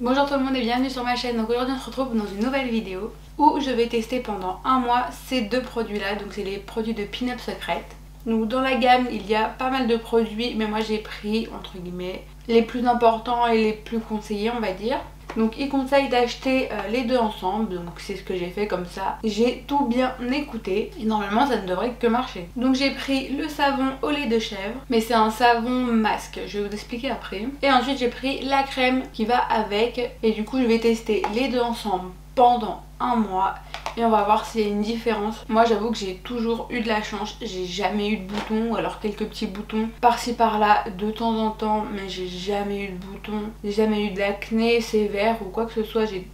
Bonjour tout le monde et bienvenue sur ma chaîne. Donc aujourd'hui on se retrouve dans une nouvelle vidéo où je vais tester pendant un mois ces deux produits là. Donc c'est les produits de Pin Up Secret. Donc dans la gamme il y a pas mal de produits, mais moi j'ai pris entre guillemets les plus importants et les plus conseillés on va dire. Donc il conseille d'acheter les deux ensemble, donc c'est ce que j'ai fait comme ça. J'ai tout bien écouté et normalement ça ne devrait que marcher. Donc j'ai pris le savon au lait de chèvre, mais c'est un savon masque, je vais vous expliquer après. Et ensuite j'ai pris la crème qui va avec et du coup je vais tester les deux ensemble pendant un mois. Et on va voir s'il y a une différence. Moi j'avoue que j'ai toujours eu de la chance, j'ai jamais eu de boutons, ou alors quelques petits boutons par-ci par-là de temps en temps, mais j'ai jamais eu de boutons, j'ai jamais eu de l'acné sévère ou quoi que ce soit, j'ai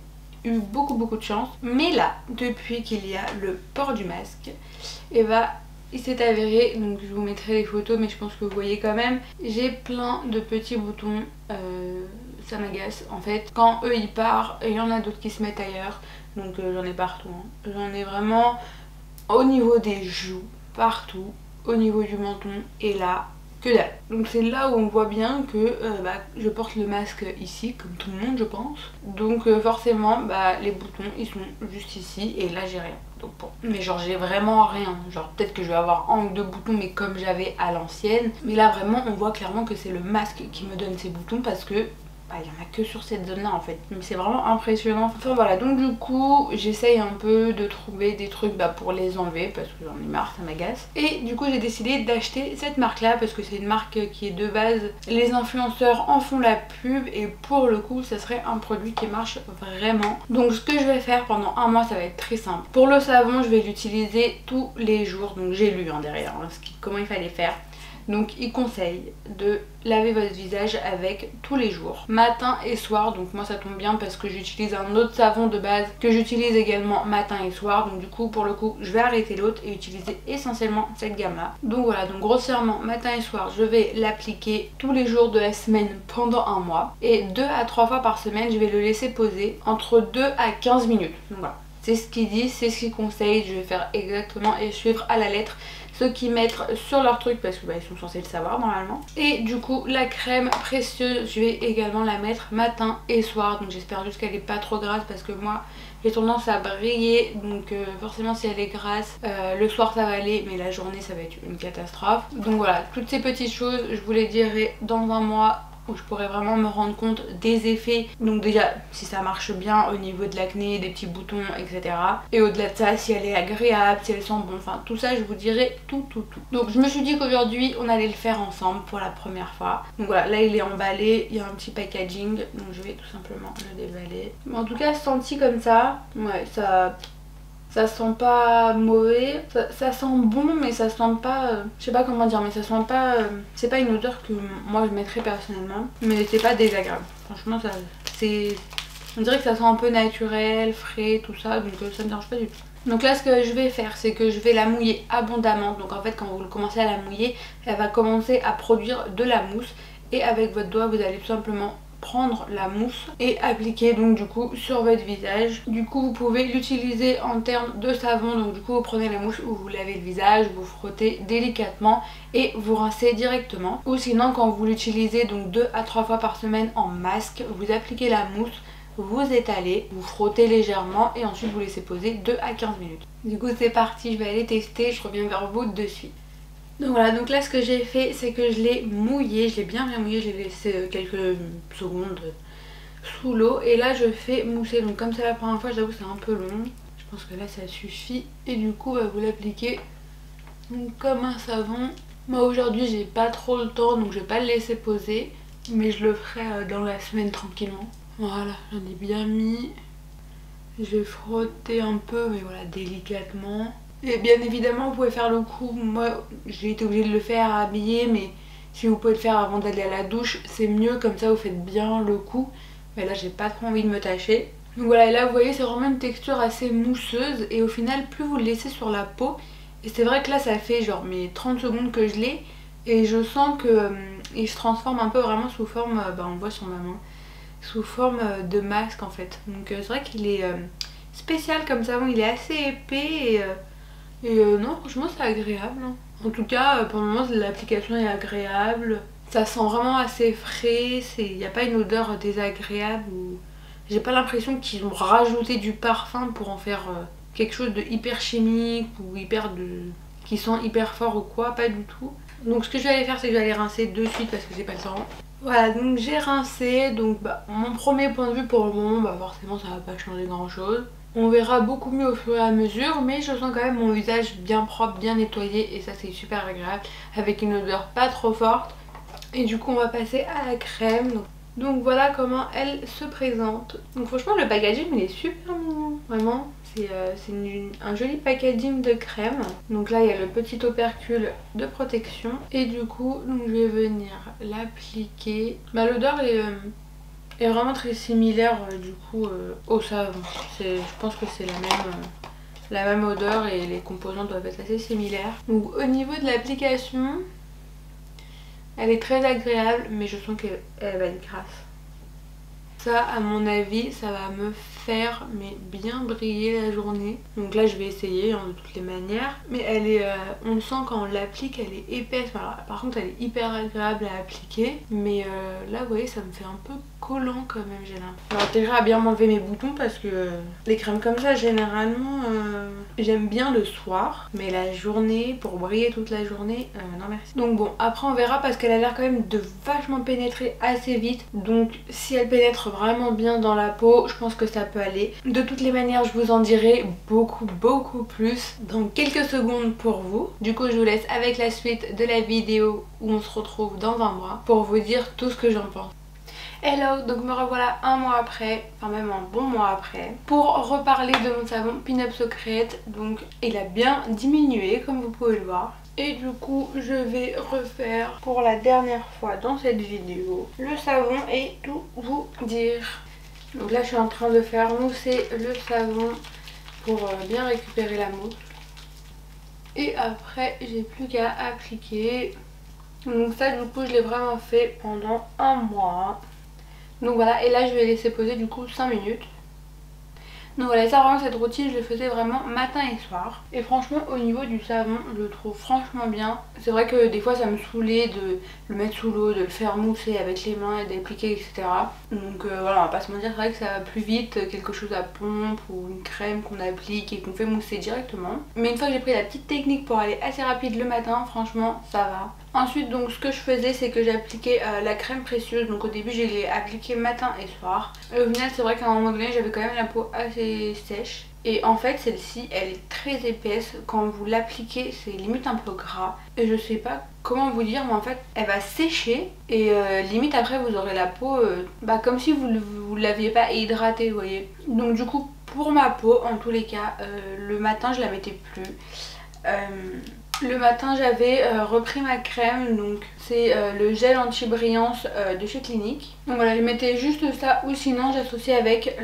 eu beaucoup de chance. Mais là, depuis qu'il y a le port du masque, et bah il s'est avéré, donc je vous mettrai les photos mais je pense que vous voyez quand même, j'ai plein de petits boutons, ça m'agace en fait. Quand eux ils partent, il y en a d'autres qui se mettent ailleurs. Donc j'en ai partout, hein. J'en ai vraiment au niveau des joues, partout, au niveau du menton et là, que dalle. Donc c'est là où on voit bien que je porte le masque ici, comme tout le monde je pense. Donc forcément les boutons ils sont juste ici et là j'ai rien. Donc bon, mais genre j'ai vraiment rien. Genre peut-être que je vais avoir un ou deux boutons mais comme j'avais à l'ancienne. Mais là vraiment on voit clairement que c'est le masque qui me donne ces boutons parce que il y en a que sur cette zone là en fait, mais c'est vraiment impressionnant. Enfin voilà, donc du coup j'essaye un peu de trouver des trucs pour les enlever parce que j'en ai marre, ça m'agace. Et du coup j'ai décidé d'acheter cette marque là parce que c'est une marque qui est de base, les influenceurs en font la pub et pour le coup ça serait un produit qui marche vraiment. Donc ce que je vais faire pendant un mois ça va être très simple. Pour le savon je vais l'utiliser tous les jours, donc j'ai lu derrière comment il fallait faire. Donc il conseille de laver votre visage avec tous les jours, matin et soir. Donc moi ça tombe bien parce que j'utilise un autre savon de base que j'utilise également matin et soir. Donc du coup pour le coup je vais arrêter l'autre et utiliser essentiellement cette gamme là. Donc voilà, donc grossièrement matin et soir je vais l'appliquer tous les jours de la semaine pendant un mois. Et 2 à 3 fois par semaine je vais le laisser poser entre 2 à 15 minutes. Donc voilà, c'est ce qu'il dit, c'est ce qu'il conseille. Je vais faire exactement et suivre à la lettre ce qu'ils mettent sur leur truc parce que ils sont censés le savoir normalement. Et du coup la crème précieuse je vais également la mettre matin et soir. Donc j'espère juste qu'elle est pas trop grasse parce que moi j'ai tendance à briller. Donc forcément si elle est grasse le soir ça va aller mais la journée ça va être une catastrophe. Donc voilà, toutes ces petites choses je vous les dirai dans un mois où je pourrais vraiment me rendre compte des effets. Donc déjà si ça marche bien au niveau de l'acné, des petits boutons etc. Et au-delà de ça si elle est agréable, si elle sent bon, enfin tout ça je vous dirai tout. Donc je me suis dit qu'aujourd'hui on allait le faire ensemble pour la première fois. Donc voilà, là il est emballé, il y a un petit packaging, donc je vais tout simplement le déballer. Mais en tout cas senti comme ça, ouais ça sent pas mauvais, ça sent bon mais ça sent pas, je sais pas comment dire, mais ça sent pas, c'est pas une odeur que moi je mettrais personnellement, mais c'est pas désagréable. Franchement ça, c'est, on dirait que ça sent un peu naturel, frais, tout ça, donc ça me dérange pas du tout. Donc là ce que je vais faire c'est que je vais la mouiller abondamment. Donc en fait quand vous commencez à la mouiller, elle va commencer à produire de la mousse et avec votre doigt vous allez tout simplement prendre la mousse et appliquer donc du coup sur votre visage. Du coup vous pouvez l'utiliser en termes de savon, donc du coup vous prenez la mousse où vous lavez le visage, vous frottez délicatement et vous rincez directement. Ou sinon quand vous l'utilisez donc 2 à 3 fois par semaine en masque, vous appliquez la mousse, vous étalez, vous frottez légèrement et ensuite vous laissez poser 2 à 15 minutes. Du coup c'est parti, je vais aller tester, je reviens vers vous de suite. Donc voilà, donc là ce que j'ai fait c'est que je l'ai mouillé, je l'ai bien mouillé, je l'ai laissé quelques secondes sous l'eau et là je fais mousser. Donc comme c'est la première fois j'avoue que c'est un peu long, je pense que là ça suffit et du coup vous l'appliquez comme un savon. Moi aujourd'hui j'ai pas trop le temps donc je vais pas le laisser poser mais je le ferai dans la semaine tranquillement. Voilà, j'en ai bien mis, je vais frotter un peu mais voilà délicatement. Et bien évidemment vous pouvez faire le coup, moi j'ai été obligée de le faire habillée mais si vous pouvez le faire avant d'aller à la douche c'est mieux, comme ça vous faites bien le coup. Mais là j'ai pas trop envie de me tâcher. Donc voilà, et là vous voyez c'est vraiment une texture assez mousseuse et au final plus vous le laissez sur la peau, et c'est vrai que là ça fait genre mes 30 secondes que je l'ai et je sens que il se transforme un peu vraiment sous forme, on voit sur ma main, sous forme de masque en fait. Donc c'est vrai qu'il est spécial comme savon, il est assez épais et non franchement c'est agréable hein. En tout cas pour le moment l'application est agréable, ça sent vraiment assez frais, il n'y a pas une odeur désagréable ou J'ai pas l'impression qu'ils ont rajouté du parfum pour en faire quelque chose de hyper chimique ou qui sent hyper fort ou quoi, pas du tout. Donc ce que je vais aller faire, c'est que je vais aller rincer de suite parce que j'ai pas le temps. Voilà, donc j'ai rincé, donc mon premier point de vue pour le moment, forcément ça va pas changer grand chose. On verra beaucoup mieux au fur et à mesure, mais je sens quand même mon visage bien propre, bien nettoyé et ça c'est super agréable, avec une odeur pas trop forte. Et du coup on va passer à la crème. Donc voilà comment elle se présente. Donc franchement le packaging il est super mignon, vraiment. C'est un joli packaging de crème. Donc là il y a le petit opercule de protection. Et du coup donc, je vais venir l'appliquer. L'odeur est vraiment très similaire du coup au savon. Je pense que c'est la même odeur et les composants doivent être assez similaires. Donc au niveau de l'application, elle est très agréable mais je sens qu'elle va être grasse. Ça à mon avis ça va me faire bien briller la journée. Donc là je vais essayer de toutes les manières. Mais elle est, on le sent quand on l'applique, elle est épaisse. Alors, par contre elle est hyper agréable à appliquer. Mais là vous voyez ça me fait un peu collant quand même, j'ai l'impression. J'ai intérêt à bien m'enlever mes boutons parce que les crèmes comme ça généralement j'aime bien le soir. Mais la journée, pour briller toute la journée, non merci. Donc bon après on verra parce qu'elle a l'air quand même de vachement pénétrer assez vite. Donc si elle pénètre vraiment bien dans la peau, je pense que ça peut aller. De toutes les manières je vous en dirai beaucoup plus dans quelques secondes pour vous. Du coup je vous laisse avec la suite de la vidéo où on se retrouve dans un mois pour vous dire tout ce que j'en pense. Hello, donc me revoilà un mois après, enfin même un bon mois après, pour reparler de mon savon Pin-Up Secret. Donc il a bien diminué comme vous pouvez le voir. Et du coup je vais refaire pour la dernière fois dans cette vidéo le savon et tout vous dire. Donc là je suis en train de faire mousser le savon pour bien récupérer la mousse. Et après j'ai plus qu'à appliquer. Donc ça du coup je l'ai vraiment fait pendant un mois. Donc voilà, et là je vais laisser poser du coup 5 minutes. Donc voilà, ça vraiment cette routine je le faisais vraiment matin et soir. Et franchement au niveau du savon je le trouve franchement bien. C'est vrai que des fois ça me saoulait de le mettre sous l'eau, de le faire mousser avec les mains et d'appliquer etc. Donc voilà, on va pas se mentir, c'est vrai que ça va plus vite, quelque chose à pompe ou une crème qu'on applique et qu'on fait mousser directement. Mais une fois que j'ai pris la petite technique pour aller assez rapide le matin, franchement ça va. Ensuite donc ce que je faisais c'est que j'appliquais la crème précieuse. Donc au début je l'ai appliquée matin et soir. Et au final c'est vrai qu'à un moment donné j'avais quand même la peau assez sèche. Et en fait celle-ci elle est très épaisse. Quand vous l'appliquez c'est limite un peu gras. Et je sais pas comment vous dire mais en fait elle va sécher. Et limite après vous aurez la peau comme si vous l'aviez pas hydratée vous voyez. Donc du coup pour ma peau en tous les cas le matin je la mettais plus. Le matin j'avais repris ma crème, donc c'est le gel anti-brillance de chez Clinique. Donc voilà, je mettais juste ça ou sinon j'associais avec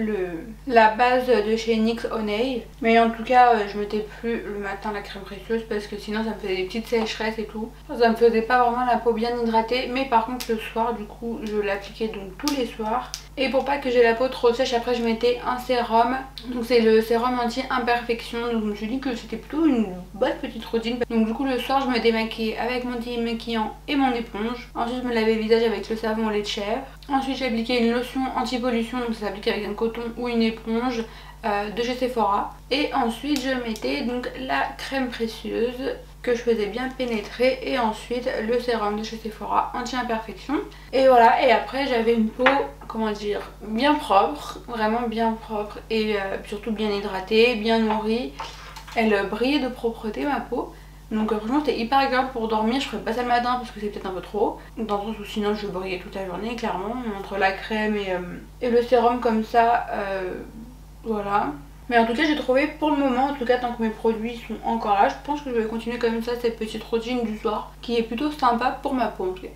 la base de chez NYX Honey. Mais en tout cas je mettais plus le matin la crème précieuse parce que sinon ça me faisait des petites sécheresses et tout. Ça me faisait pas vraiment la peau bien hydratée, mais par contre le soir du coup je l'appliquais donc tous les soirs. Et pour pas que j'ai la peau trop sèche, après je mettais un sérum. Donc c'est le sérum anti-imperfection. Donc je me suis dit que c'était plutôt une bonne petite routine. Donc du coup le soir je me démaquillais avec mon démaquillant et mon éponge. Ensuite je me lavais le visage avec le savon au lait de chèvre. Ensuite j'ai appliqué une lotion anti-pollution. Donc ça s'applique avec un coton ou une éponge de chez Sephora. Et ensuite je mettais donc la crème précieuse que je faisais bien pénétrer et ensuite le sérum de chez Sephora anti-imperfection. Et voilà, et après j'avais une peau, comment dire, bien propre, vraiment bien propre et surtout bien hydratée, bien nourrie. Elle brillait de propreté ma peau. Donc franchement c'était hyper agréable pour dormir. Je ferais pas ça le matin parce que c'est peut-être un peu trop. Dans le sens où sinon je brillais toute la journée clairement. Entre la crème et le sérum comme ça, voilà. Mais en tout cas j'ai trouvé pour le moment, en tout cas tant que mes produits sont encore là, je pense que je vais continuer comme ça cette petite routine du soir qui est plutôt sympa pour ma peau en tout cas.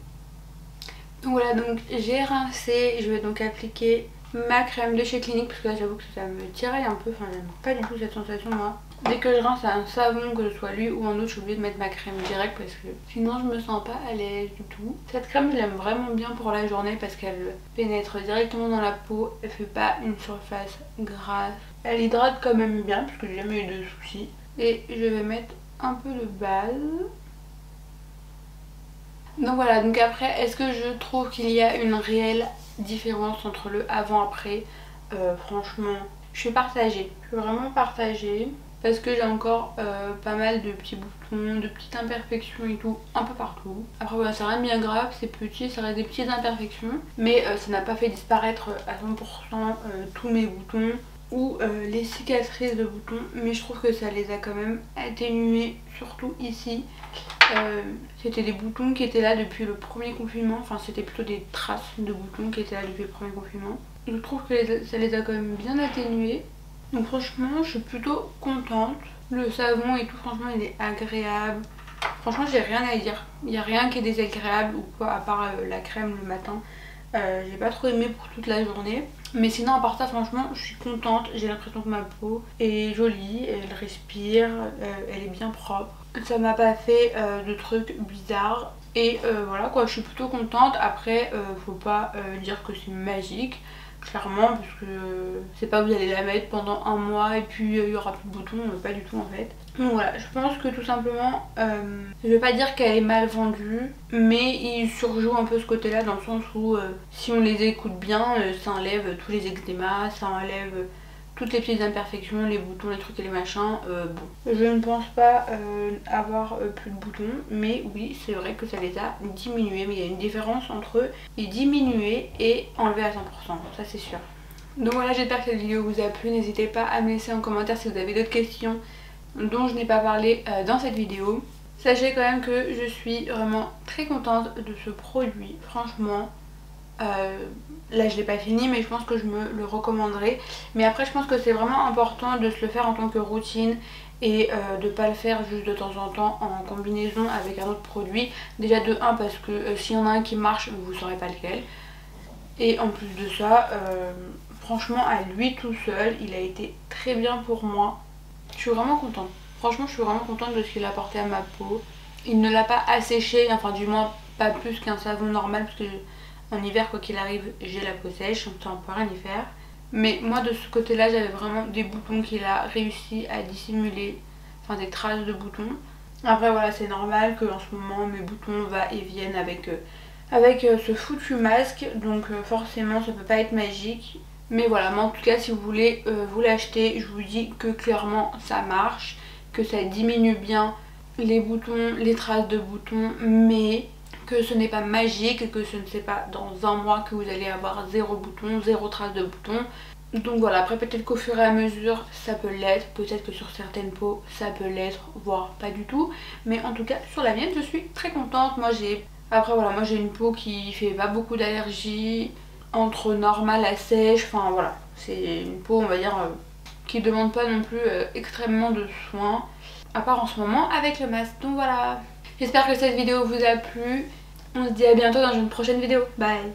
Donc voilà, donc j'ai rincé, je vais donc appliquer ma crème de chez Clinique parce que là j'avoue que ça me tiraille un peu, enfin j'aime pas du tout cette sensation moi. Dès que je rince à un savon, que ce soit lui ou un autre, je suis obligée de mettre ma crème direct parce que sinon je me sens pas à l'aise du tout. Cette crème je l'aime vraiment bien pour la journée parce qu'elle pénètre directement dans la peau, elle fait pas une surface grasse. Elle hydrate quand même bien parce que j'ai jamais eu de soucis. Et je vais mettre un peu de base. Donc voilà, donc après est-ce que je trouve qu'il y a une réelle différence entre le avant-après? franchement je suis partagée, je suis vraiment partagée parce que j'ai encore pas mal de petits boutons, de petites imperfections et tout un peu partout. Après voilà, c'est rien de bien grave, c'est petit, ça reste des petites imperfections, mais ça n'a pas fait disparaître à 100% tous mes boutons ou les cicatrices de boutons, mais je trouve que ça les a quand même atténués, surtout ici. C'était des boutons qui étaient là depuis le premier confinement, enfin c'était plutôt des traces de boutons qui étaient là depuis le premier confinement. Je trouve que ça les a quand même bien atténués. Donc franchement je suis plutôt contente. Le savon et tout, franchement il est agréable. Franchement j'ai rien à dire. Il n'y a rien qui est désagréable ou quoi à part la crème le matin. J'ai pas trop aimé pour toute la journée. Mais sinon à part ça franchement je suis contente. J'ai l'impression que ma peau est jolie, elle respire, elle est bien propre. Ça m'a pas fait de trucs bizarres. Et voilà quoi, je suis plutôt contente. Après faut pas dire que c'est magique. Clairement, parce que c'est pas vous allez la mettre pendant un mois et puis il y aura plus de boutons, pas du tout en fait. Donc voilà, je pense que tout simplement, je vais pas dire qu'elle est mal vendue, mais il surjoue un peu ce côté là dans le sens où si on les écoute bien, ça enlève tous les eczémas, ça enlève toutes les petites imperfections, les boutons, les trucs et les machins. Bon, je ne pense pas avoir plus de boutons, mais oui c'est vrai que ça les a diminués, mais il y a une différence entre les diminuer et enlever à 100%, ça c'est sûr. Donc voilà, j'espère que cette vidéo vous a plu, n'hésitez pas à me laisser en commentaire si vous avez d'autres questions dont je n'ai pas parlé dans cette vidéo. Sachez quand même que je suis vraiment très contente de ce produit, franchement. Là je l'ai pas fini mais je pense que je me le recommanderai. Mais après je pense que c'est vraiment important de se le faire en tant que routine et de pas le faire juste de temps en temps en combinaison avec un autre produit. Déjà de 1 parce que s'il y en a un qui marche vous saurez pas lequel. Et en plus de ça, franchement à lui tout seul il a été très bien pour moi. Je suis vraiment contente. Franchement je suis vraiment contente de ce qu'il a apporté à ma peau. Il ne l'a pas asséché, enfin du moins pas plus qu'un savon normal parce que en hiver quoi qu'il arrive j'ai la peau sèche, donc on peut rien y faire. Mais moi de ce côté là j'avais vraiment des boutons qu'il a réussi à dissimuler, enfin des traces de boutons. Après voilà c'est normal que en ce moment mes boutons va et viennent avec ce foutu masque, donc forcément ça peut pas être magique. Mais voilà, mais en tout cas si vous voulez vous l'acheter, je vous dis que clairement ça marche, que ça diminue bien les boutons, les traces de boutons, mais que ce n'est pas magique et que ce ne c'est pas dans un mois que vous allez avoir zéro bouton, zéro trace de bouton. Donc voilà, après peut-être qu'au fur et à mesure ça peut l'être, peut-être que sur certaines peaux ça peut l'être, voire pas du tout. Mais en tout cas sur la mienne je suis très contente. Après voilà, moi j'ai une peau qui fait pas beaucoup d'allergies, entre normal à sèche, enfin voilà. C'est une peau on va dire qui demande pas non plus extrêmement de soins, à part en ce moment avec le masque. Donc voilà. J'espère que cette vidéo vous a plu. On se dit à bientôt dans une prochaine vidéo. Bye!